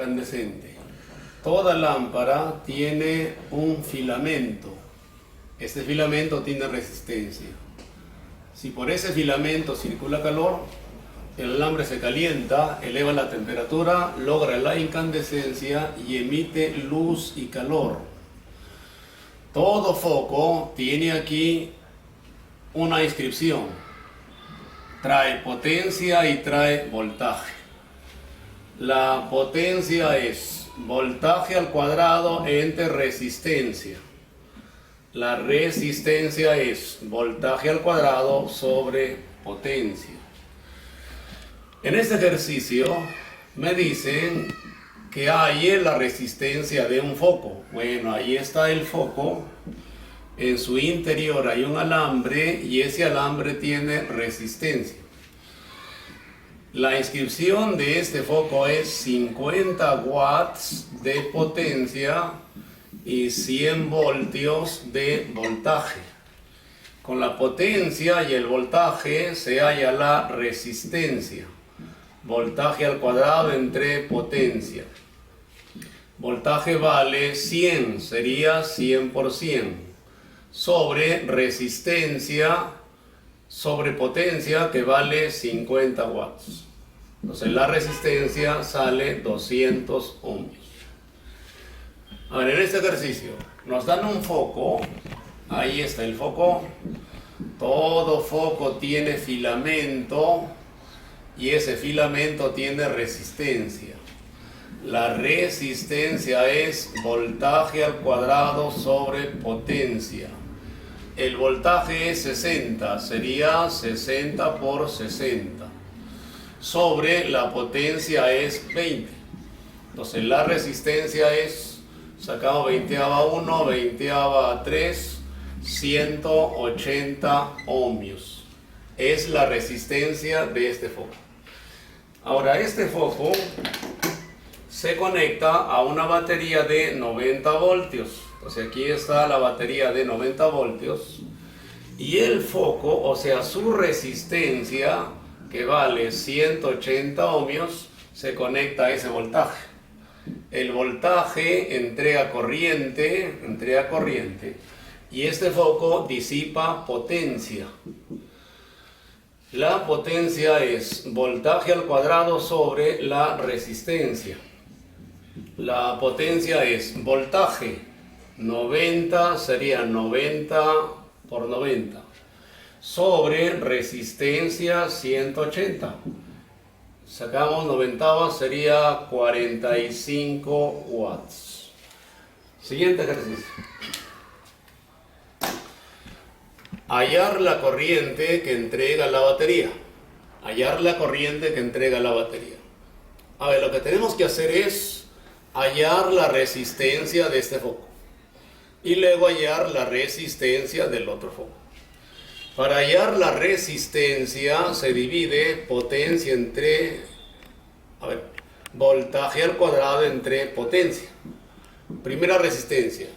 incandescente. Toda lámpara tiene un filamento. Este filamento tiene resistencia. Si por ese filamento circula calor, el alambre se calienta, eleva la temperatura, logra la incandescencia y emite luz y calor. Todo foco tiene aquí una inscripción. Trae potencia y trae voltaje. La potencia es voltaje al cuadrado entre resistencia. La resistencia es voltaje al cuadrado sobre potencia. En este ejercicio me dicen que hay la resistencia de un foco. Bueno, ahí está el foco. En su interior hay un alambre y ese alambre tiene resistencia. La inscripción de este foco es 50 watts de potencia y 100 voltios de voltaje. Con la potencia y el voltaje se halla la resistencia. Voltaje al cuadrado entre potencia. Voltaje vale 100, sería 100 por 100. Sobre resistencia, sobre potencia, que vale 50 watts. Entonces la resistencia sale 200 ohmios. A ver, en este ejercicio nos dan un foco. Ahí está el foco. Todo foco tiene filamento y ese filamento tiene resistencia. La resistencia es voltaje al cuadrado sobre potencia. El voltaje es 60, sería 60 por 60. Sobre la potencia es 20. Entonces la resistencia es, sacamos 20^1, 20^3, 180 ohmios. Es la resistencia de este foco. Ahora este foco se conecta a una batería de 90 voltios. Entonces aquí está la batería de 90 voltios y el foco, o sea su resistencia, que vale 180 ohmios, se conecta a ese voltaje. El voltaje entrega corriente y este foco disipa potencia. La potencia es voltaje al cuadrado sobre la resistencia. La potencia es voltaje, 90 sería 90 por 90, sobre resistencia 180. Sacamos 90, sería 45 watts. Siguiente ejercicio. Hallar la corriente que entrega la batería. Hallar la corriente que entrega la batería. A ver, lo que tenemos que hacer es hallar la resistencia de este foco y luego hallar la resistencia del otro foco. Para hallar la resistencia se divide potencia entre, voltaje al cuadrado entre potencia. Primera resistencia,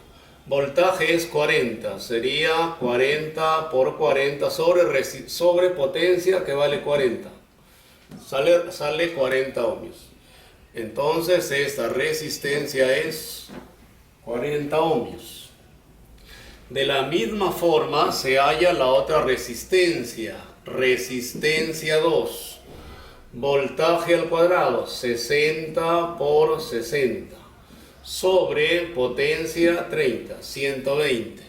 voltaje es 40, sería 40 por 40 sobre potencia, que vale 40. Sale 40 ohmios. Entonces esta resistencia es 40 ohmios. De la misma forma se halla la otra resistencia. Resistencia 2. Voltaje al cuadrado, 60 por 60. Sobre potencia 30, 120.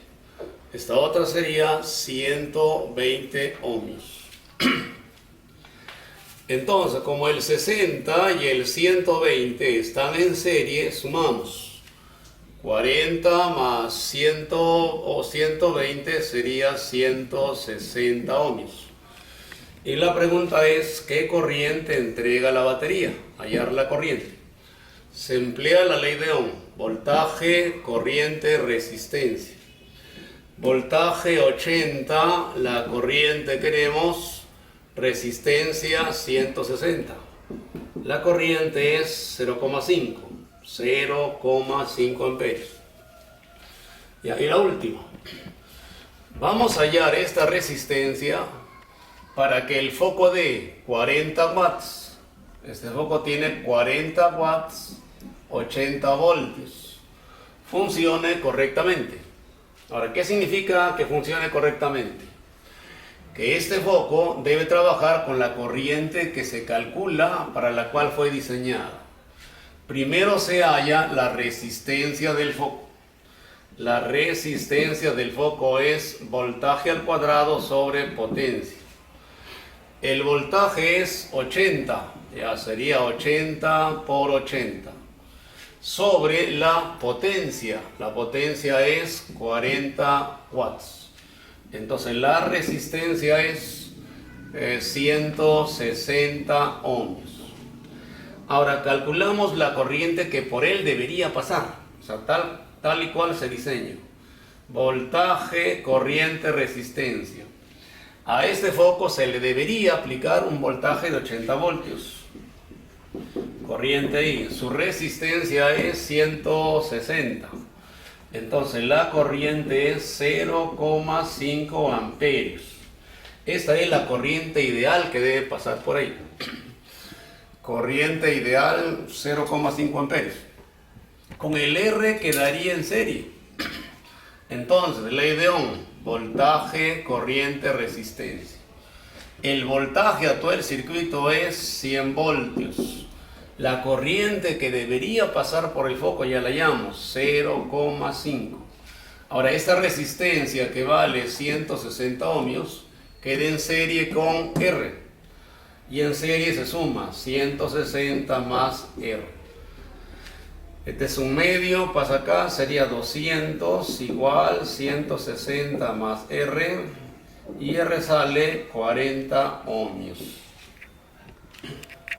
Esta otra sería 120 ohmios. Entonces, como el 60 y el 120 están en serie, sumamos. 40 más 100 o 120 sería 160 ohmios. Y la pregunta es, ¿qué corriente entrega la batería? Hallar la corriente. Se emplea la ley de Ohm. Voltaje, corriente, resistencia. Voltaje 80, la corriente queremos, resistencia 160. La corriente es 0,5 amperios. Y ahí la última. Vamos a hallar esta resistencia para que el foco dé 40 watts. Este foco tiene 40 watts 80 voltios, funcione correctamente. Ahora, ¿qué significa que funcione correctamente? Que este foco debe trabajar con la corriente que se calcula para la cual fue diseñada. Primero se halla la resistencia del foco. La resistencia del foco es voltaje al cuadrado sobre potencia. El voltaje es 80, ya sería 80 por 80, sobre la potencia. La potencia es 40 watts. Entonces la resistencia es 160 ohmios. Ahora calculamos la corriente que por él debería pasar, o sea, tal y cual se diseña. Voltaje, corriente, resistencia. A este foco se le debería aplicar un voltaje de 80 voltios. Corriente I. Su resistencia es 160. Entonces la corriente es 0,5 amperios. Esta es la corriente ideal que debe pasar por ahí. Corriente ideal 0,5 amperios. Con el R quedaría en serie. Entonces, ley de Ohm, voltaje, corriente, resistencia. El voltaje a todo el circuito es 100 voltios. La corriente que debería pasar por el foco ya la hallamos, 0,5. Ahora, esta resistencia que vale 160 ohmios queda en serie con R. Y en serie se suma 160 más R. Este es un medio, pasa acá, sería 200 igual 160 más R, y R sale 40 ohmios.